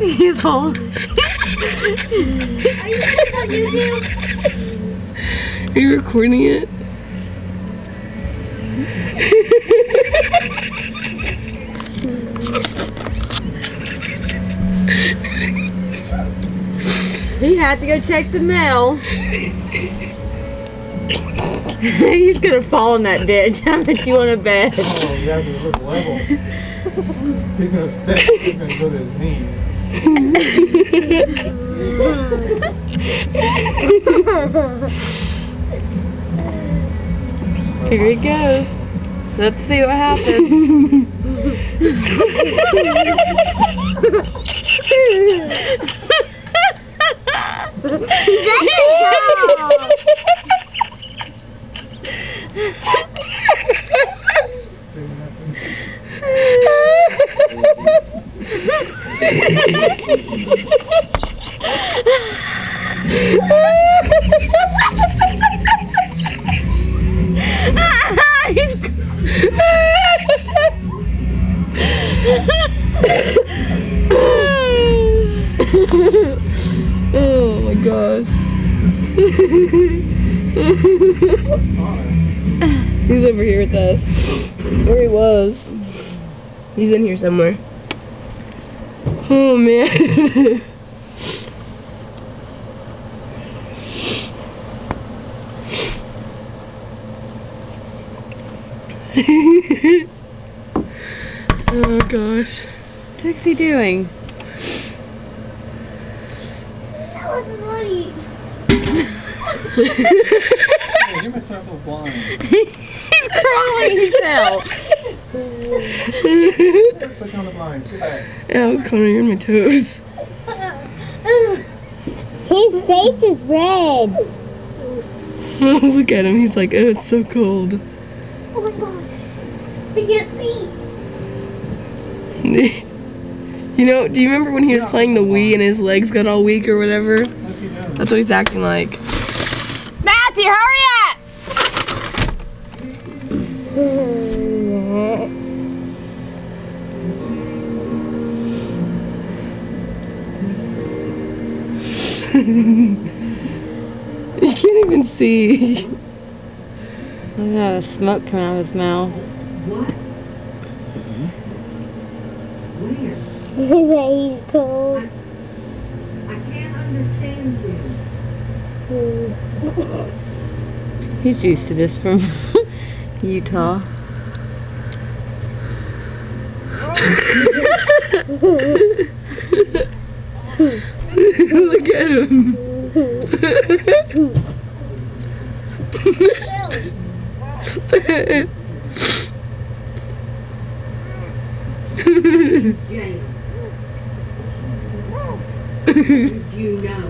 He's old. Are you putting on YouTube? Are you recording it? He had to go check the mail. He's gonna fall in that ditch. I bet you on a bed. Oh, you have to look level. He's gonna step. He's gonna go to his knees. Here he goes. Let's see what happens. Oh my gosh. He's over here with us. Or he was. He's in here somewhere. Oh man. Oh gosh. What's he doing? That wasn't funny. Hey, give me several blinds. He's crawling himself. Put you on the blinds. Get back. Ow, Connor, you're on my toes. His face is red. Look at him. He's like, oh, it's so cold. Oh my god. I can't see. You know, do you remember when he was playing the Wii and his legs got all weak or whatever? What's he doing? That's what he's acting like. Matthew, hurry up! You can't even see. Look at the smoke coming out of his mouth. He's cold. I can't understand you. He's used to this from Utah. Look at him. James. You know.